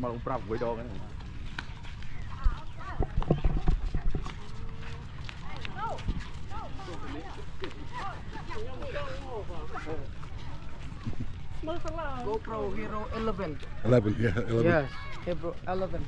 mà ông Prasat với đo cái này. GoPro Hero 11. 11, yeah, 11. Yes, Hero 11.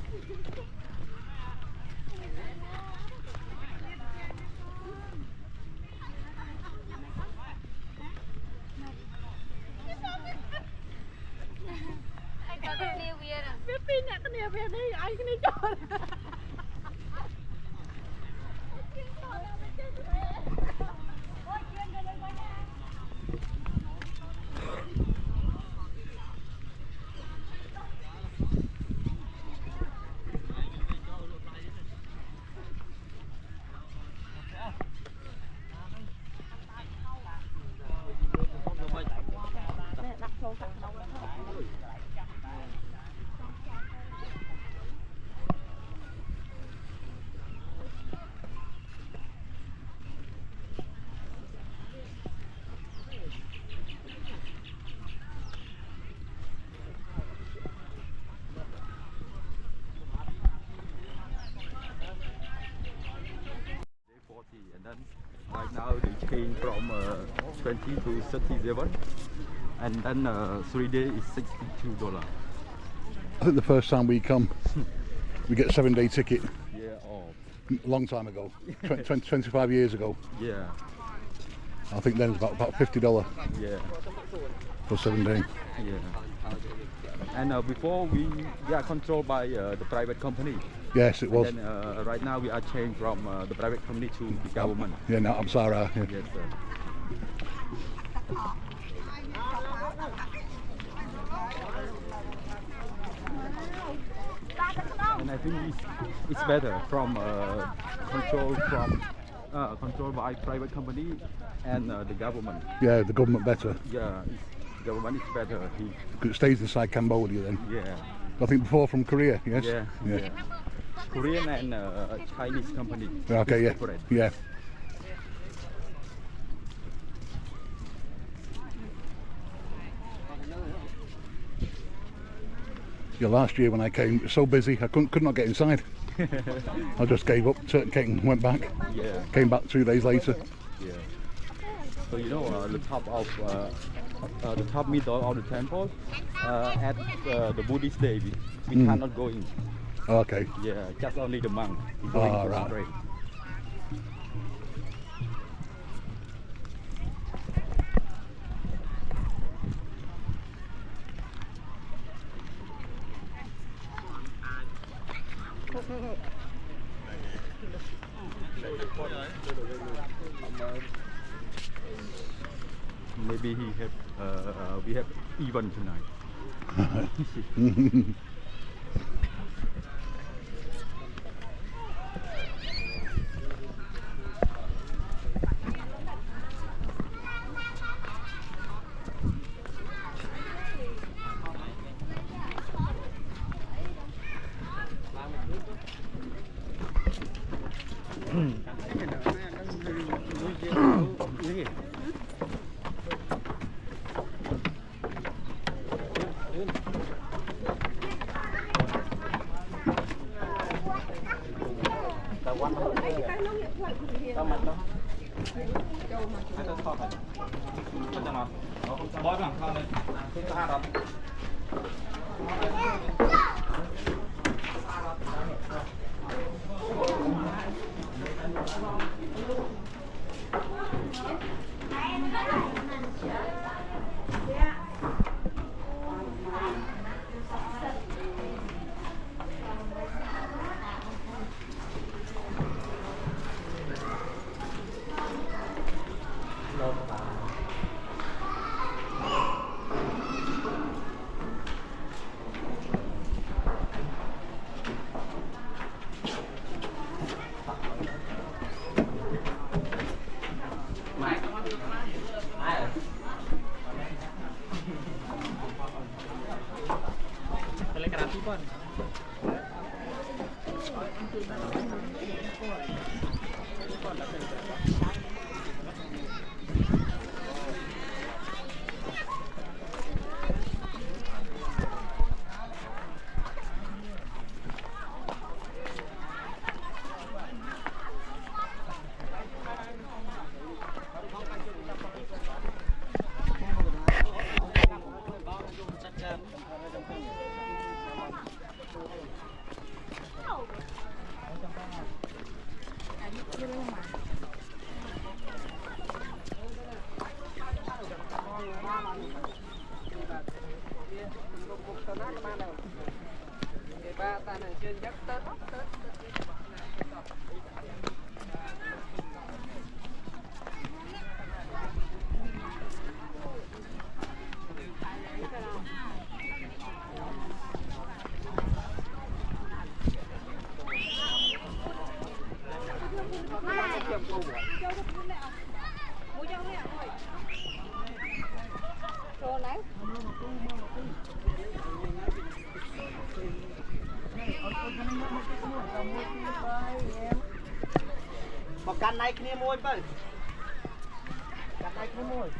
And then right now they change from 20 to 37, and then 3 days is $62. I think the first time we come, we get a 7-day ticket. Yeah, oh. A long time ago, 25 years ago. Yeah. I think then it's about $50. Yeah. For 7 days. Yeah. And before we are controlled by the private company. Yes, it was. And then, right now we are changed from the private company to the government. Yeah, now I'm sorry. Yeah. Yes, sir. And I think it's better from controlled by private company and the government. Yeah, the government better. Yeah, the government is better. It stays inside Cambodia then. Yeah. I think before from Korea, yes? Yeah. Yeah. Korean and Chinese company. Okay, yeah. Separate. Yeah. Yeah, last year when I came, it was so busy I could not get inside. I just gave up, and went back. Yeah. Came back 2 days later. Yeah. So you know the top of the top middle of the temple at the Buddhist day we cannot go in. Okay. Yeah, just only the monk. Right. Straight. Maybe we have event tonight. Một căn này kia môi bơ. Căn này kia môi.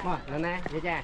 Mà, nó nè, vậy cha.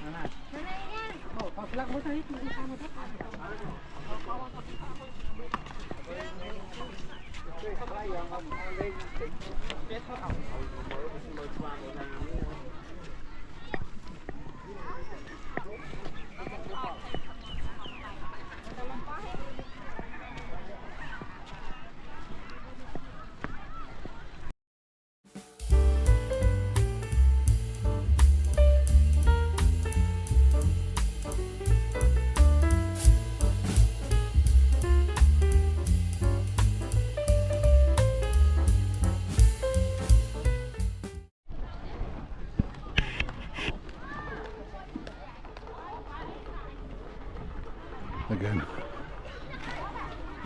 Again,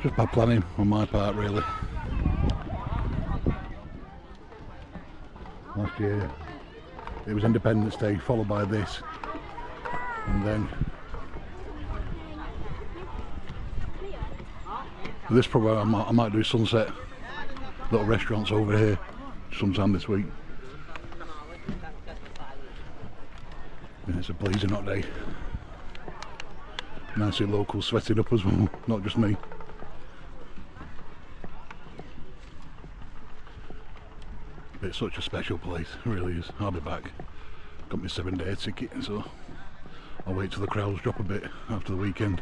just bad planning on my part really. Last year it was Independence Day followed by this, and then for this program I might do sunset little restaurants over here sometime this week. And it's a blazing hot day. And I see locals sweating up as well, not just me. But it's such a special place, it really is. I'll be back. Got my 7-day ticket, so I'll wait till the crowds drop a bit after the weekend.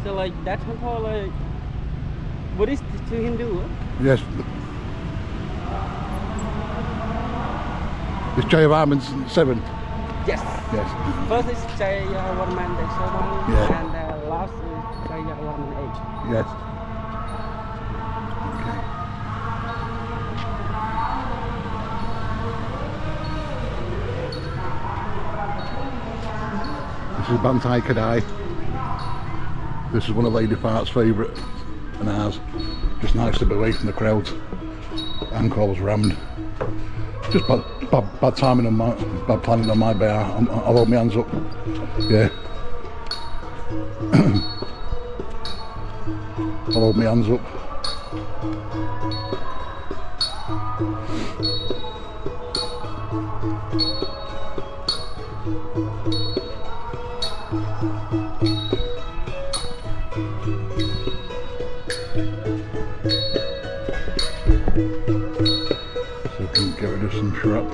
So like that temple like Buddhist to Hindu? Yes. It's Jay of Armin's 7. Yes. Yes. First is Chai Warman Day ceremony, Yeah. and last is Chai Warman Age. Yes. Okay. This is Bantei Kdei. This is one of Lady Fart's favourite and ours. Just nice to be away from the crowds. Angkor was rammed. Just bad timing on my, bad planning on my behalf. I'll hold my hands up. Yeah. I'll hold my hands up. So we can get rid of some shrub.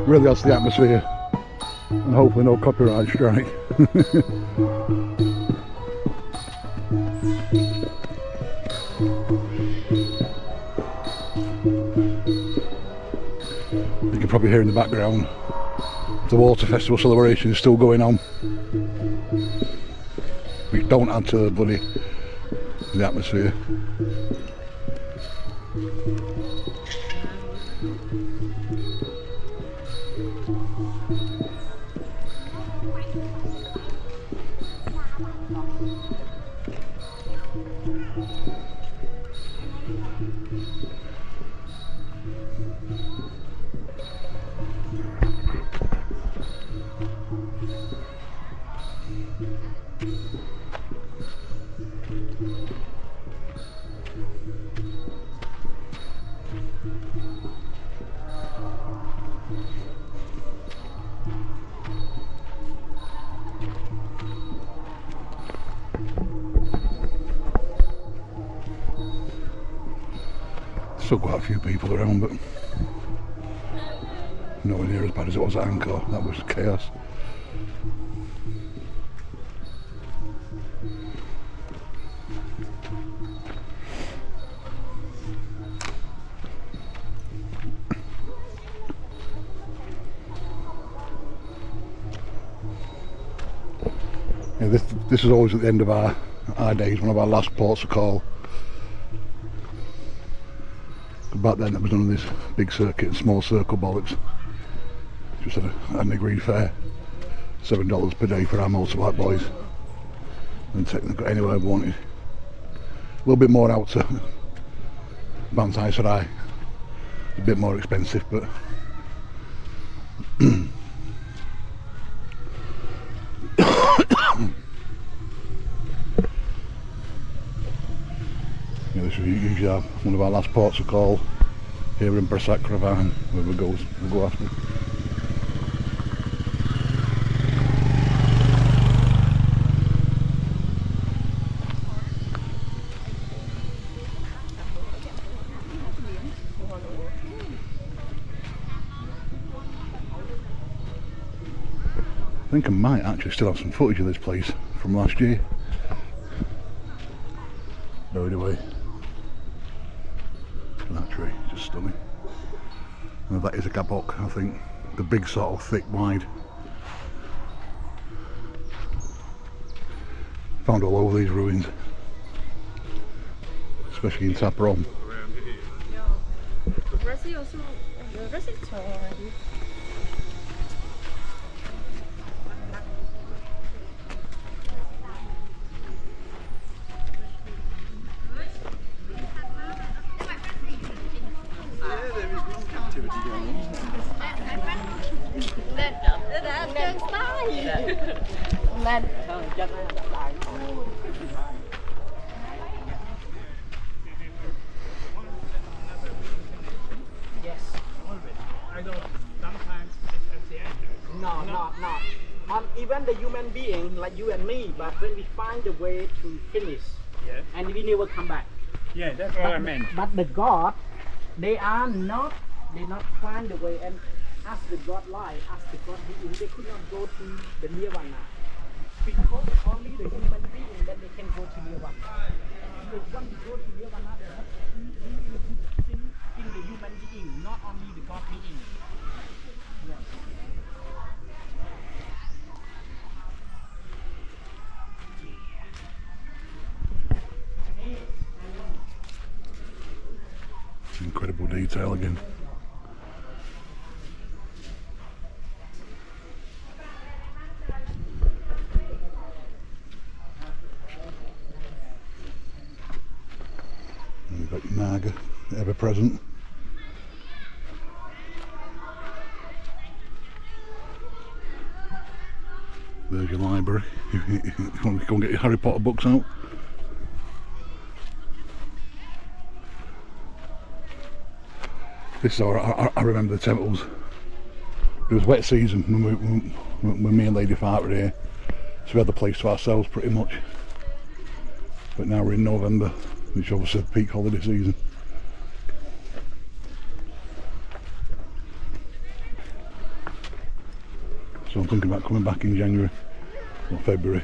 Really adds to the atmosphere, and hopefully no copyright strike. You can probably hear in the background the water festival celebration is still going on, which don't add to the atmosphere. Still quite a few people around, but nowhere near as bad as it was at Angkor. That was chaos. Yeah, this is always at the end of our days, one of our last ports of call. Back then it was none of this big circuit and small circle bollocks. Just had an agreed fare, $7 per day for our motorbike boys, and take them anywhere we wanted. A little bit more out to Bantei Kdei, a bit more expensive, but yeah, this is usually one of our last ports of call here in Prasat Kravan, where we go after. I think I might actually still have some footage of this place from last year. Buried away. That tree, just stunning. And that is a gabok, I think. The big sort of thick, wide. Found all over these ruins, especially in Taprom. lên yes I know sometimes it's at the end. no even the human being like you and me but when we find the way to finish Yeah. and we never come back Yeah, that's what I meant. but the God they not find the way and as the God life as the God being they could not go to the nirvana because only the human being then they can go to nirvana if they want to go to nirvana they have to really put in the human being not only the God being yes. Incredible detail again. And you've got your Naga, ever present. There's your library. If you want to go and get your Harry Potter books out. This is how I remember the temples. It was wet season when me and Lady Fart were here, so we had the place to ourselves pretty much. But now we're in November, which obviously is peak holiday season. So I'm thinking about coming back in January or February.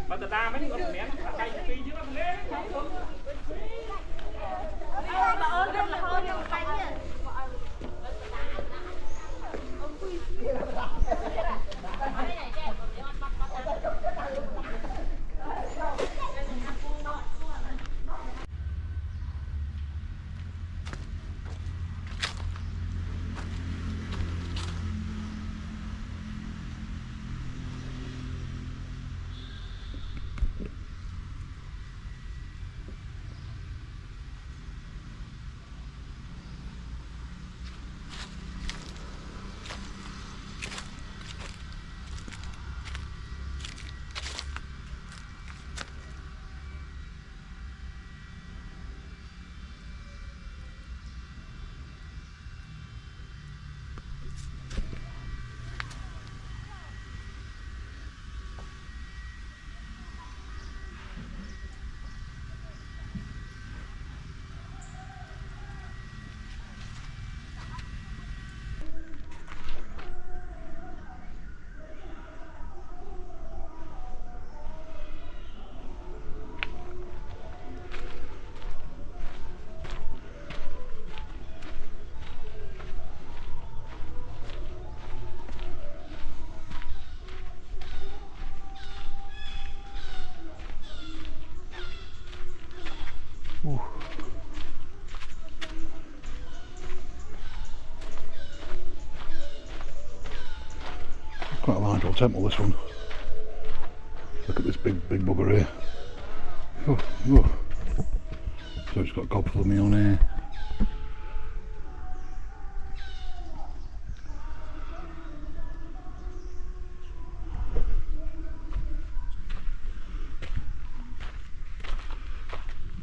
Mà tụi ta mấy người con mẹ nó tay phi chứ nó lên. Quite a large old temple, this one. Look at this big bugger here. Oh, oh. So it's got a couple of me on here.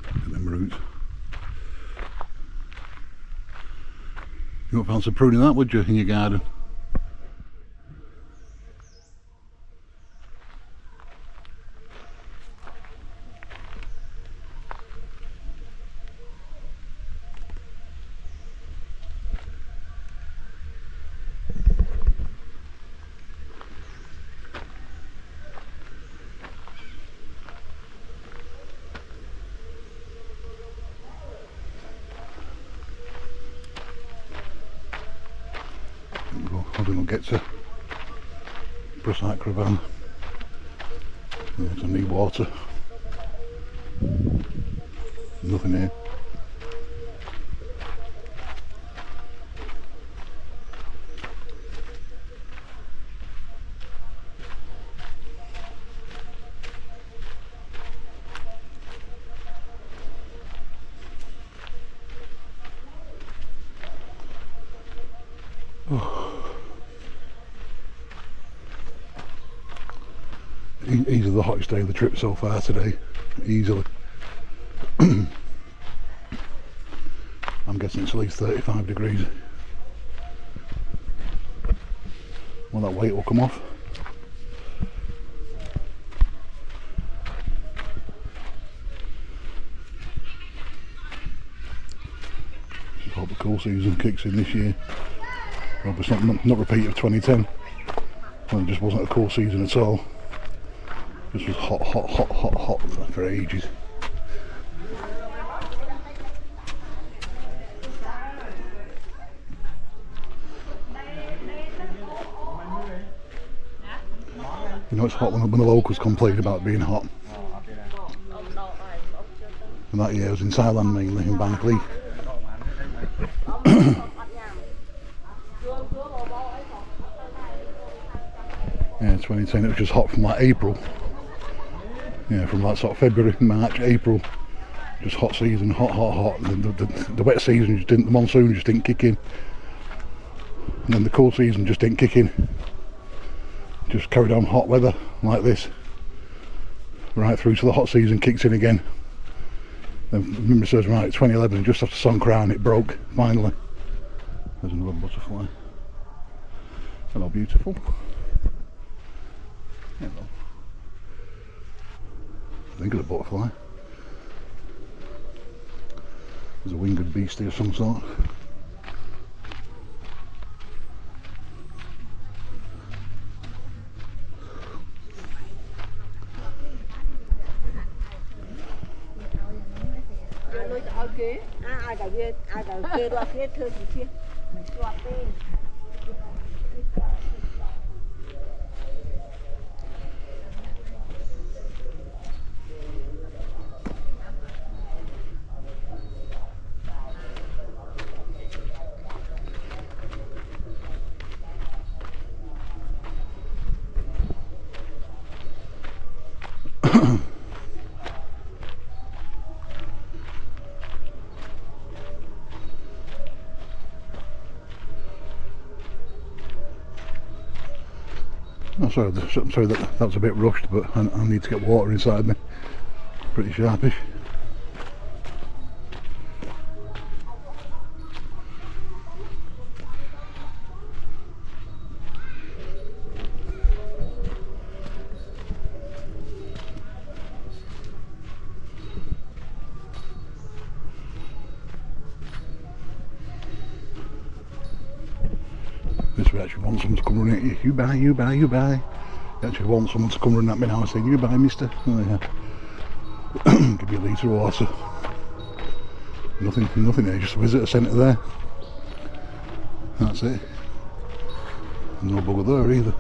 Look at them roots. You wouldn't fancy pruning that, would you, in your garden? I think we'll get to Prasat Kravan. Yeah, it's a new water. Nothing here. Easily the hottest day of the trip so far today, easily. I'm guessing it's at least 35 degrees. Well, that weight will come off. Just hope the cool season kicks in this year. Hope it's not repeat of 2010 when it just wasn't a cool season at all. This was hot for ages. You know it's hot when the locals complain about being hot. And that year I was in Thailand mainly, in Bantei Kdei. Yeah, 2010 it was just hot from like April. Yeah, from like sort of February, March, April, just hot season, hot. The wet season just didn't, the monsoon just didn't kick in. And then the cool season just didn't kick in. Just carried on hot weather like this, right through to the hot season kicks in again. Then remember serves right, 2011, just after Songkran it broke, finally. There's another butterfly. Hello, beautiful. Hello. I think it's a butterfly. There's a winged beastie of some sort. I'm sorry that was a bit rushed, but I need to get water inside me. Pretty sharpish. This way actually wants someone to come running at you. You buy. You actually want someone to come running at me now and saying, you buy, mister. Oh, yeah. Give you a litre of water. Nothing there, just a visitor centre there. That's it. No bugger there either.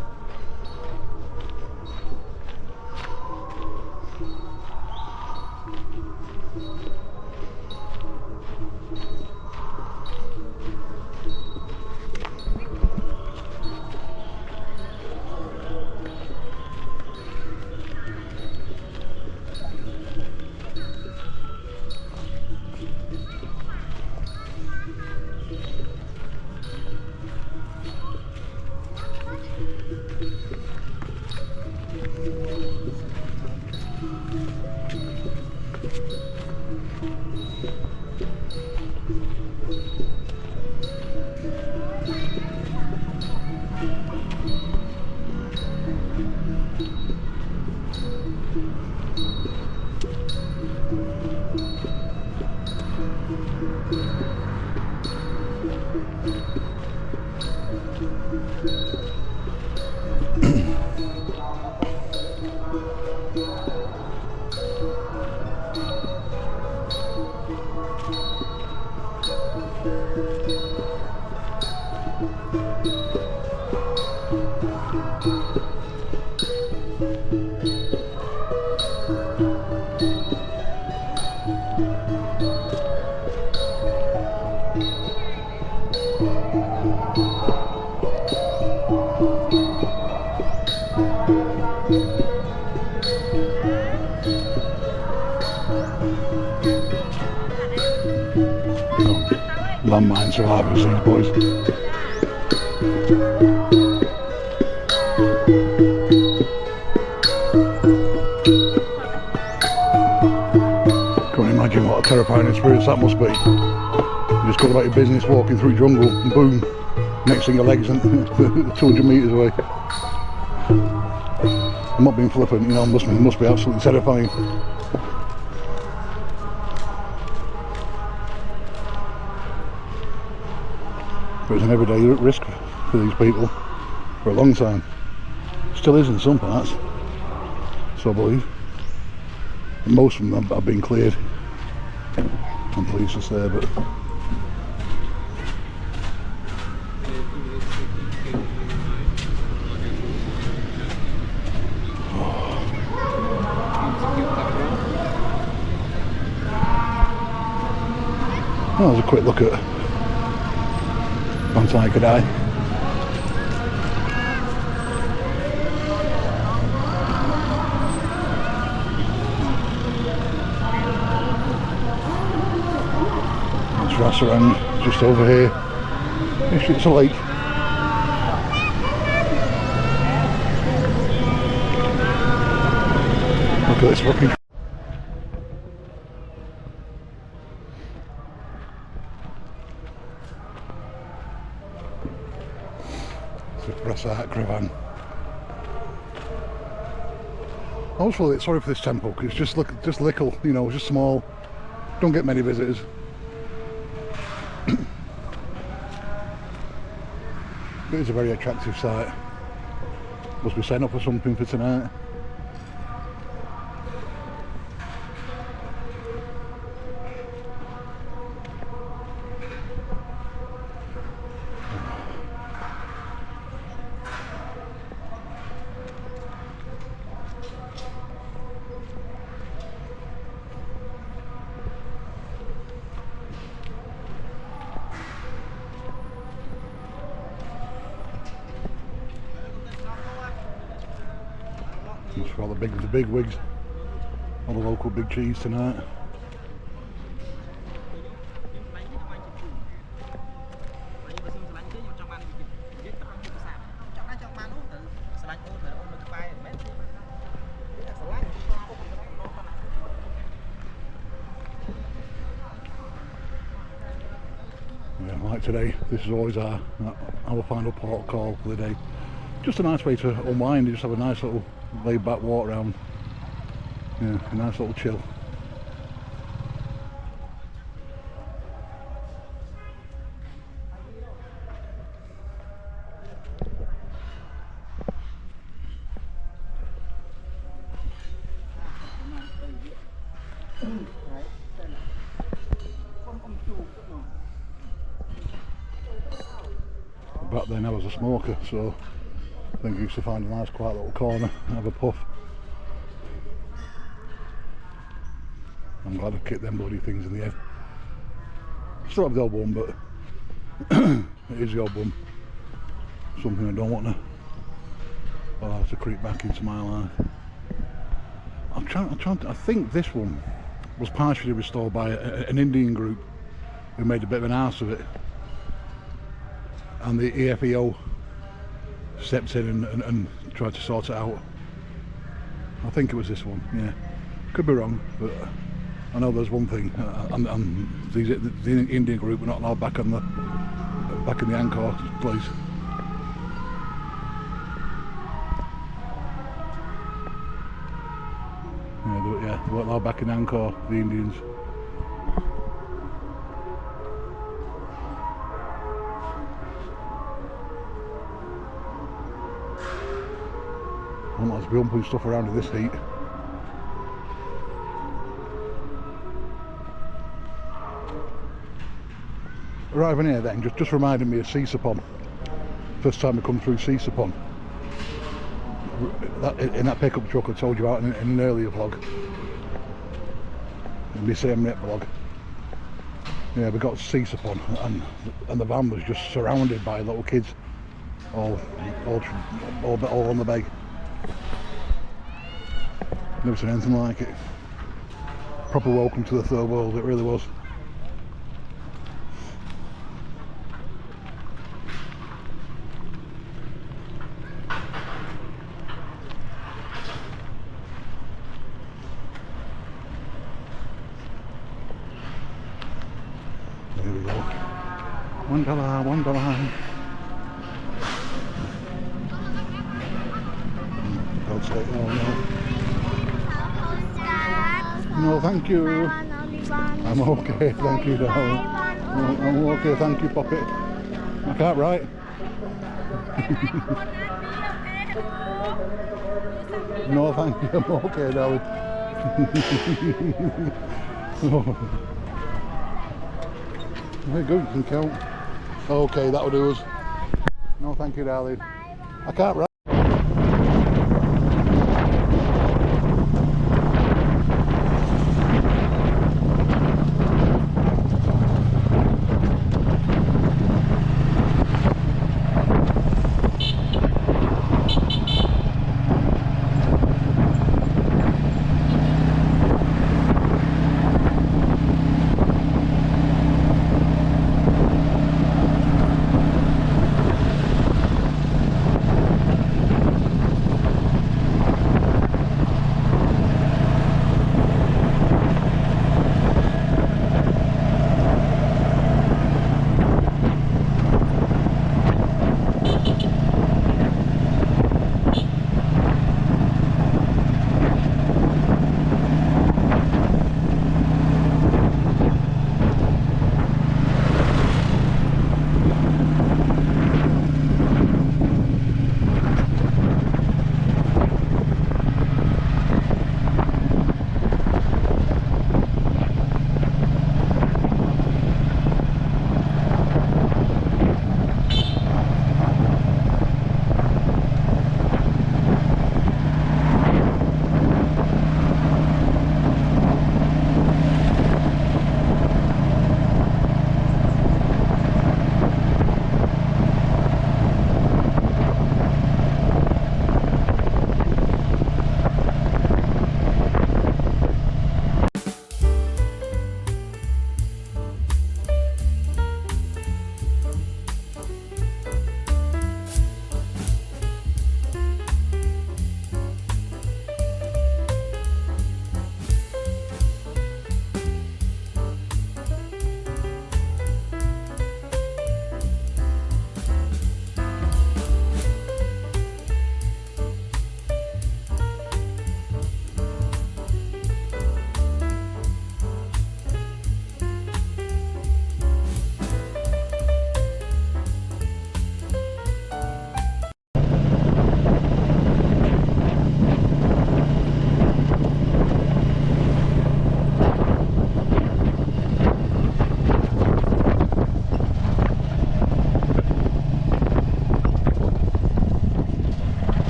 landmine survivors, these boys. Can't imagine what a terrifying experience that must be. You just go about your business walking through jungle and boom, next thing your legs and 200 metres away. I'm not being flippant, you know, it must be absolutely terrifying. But it's an everyday risk for these people for a long time. Still is in some parts, so I believe. And most of them have been cleared and police is there, but that was a quick look at Bantei Kdei. It's Rasarang just over here. It's a lake. Look at this fucking. Prasat Kravan. I always feel a bit sorry for this temple because it's just little, you know, just small. Don't get many visitors. It is a very attractive site. Must be setting up for something for tonight. For all the big wigs, all the local big cheese tonight. Yeah, like today, this is always our final port call for the day. Just a nice way to unwind, just have a nice little laid back walk around. Yeah, a nice little chill. Back then I was a smoker, so I think I used to find a nice quiet little corner and have a puff. I'm glad I kicked them bloody things in the head. Still have the odd one, but it is the odd one. Something I don't want to allow to creep back into my life. I think this one was partially restored by an Indian group who made a bit of an arse of it. And the EFEO stepped in and tried to sort it out. I think it was this one, yeah. Could be wrong, but I know there's one thing, and the Indian group were not allowed back in the Angkor place. Yeah, they weren't allowed back in Angkor, the Indians. I don't like to be humping stuff around in this heat. Arriving here then just reminded me of Sisapon. First time I come through Sisapon. In that pickup truck I told you about in an earlier vlog. In my Siem Riep vlog. Yeah, we got to Sisapon and the van was just surrounded by little kids. All on the bay. Never seen anything like it. Proper welcome to the third world, it really was. $1, $1. I'll say, oh no. No, thank you. I'm okay, thank you, darling. No, I'm okay, thank you, Poppy. I can't write. No, thank you, I'm okay, darling. Oh. Very good, you can count. Okay, that'll do us. No, thank you, darling. I can't write.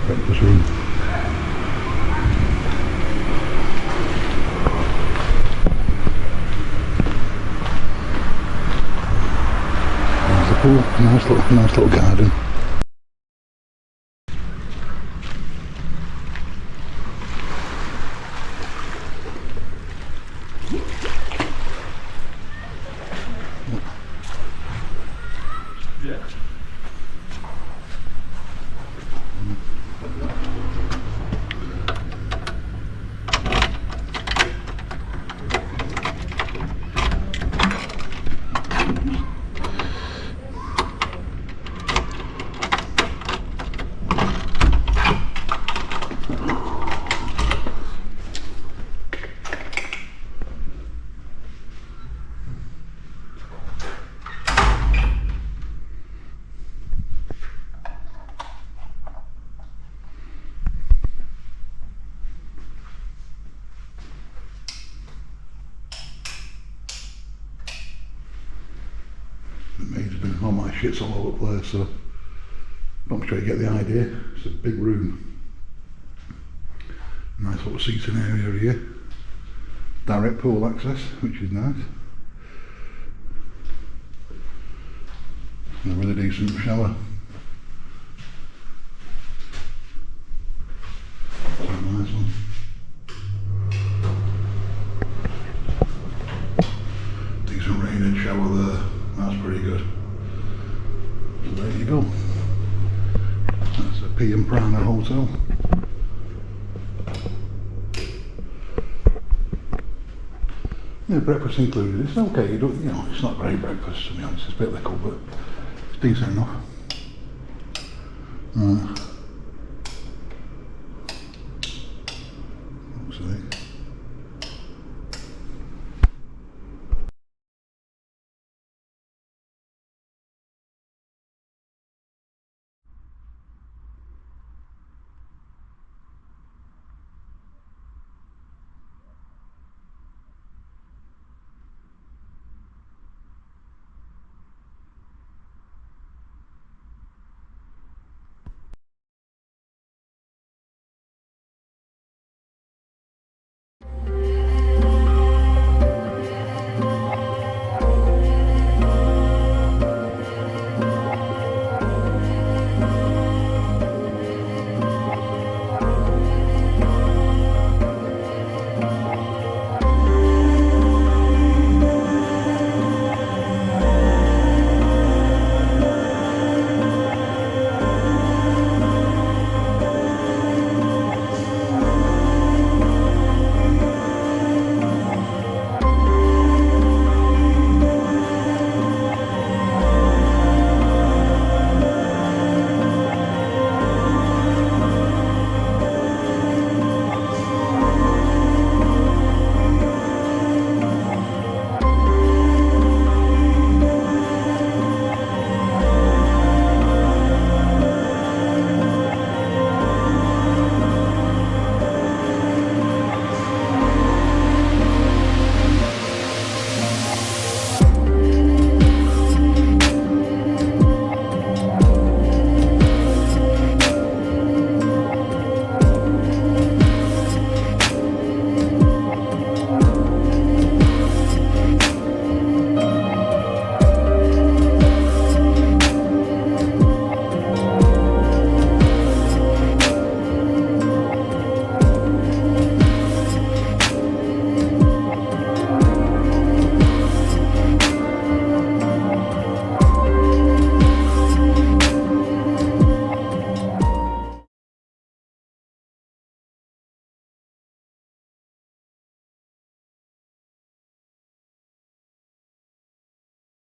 breakfast room. There's the pool, nice little garden. shits all over the place, so I'm sure you get the idea. It's a big room. Nice little seating area here. Direct pool access, which is nice. And a really decent shower. That's a nice one. Decent rain shower there. That's pretty good. So there you go. That's a P and Prana hotel. Yeah, breakfast included. It's okay. You don't, it's not great breakfast to be honest. It's a bit little, but it's decent enough.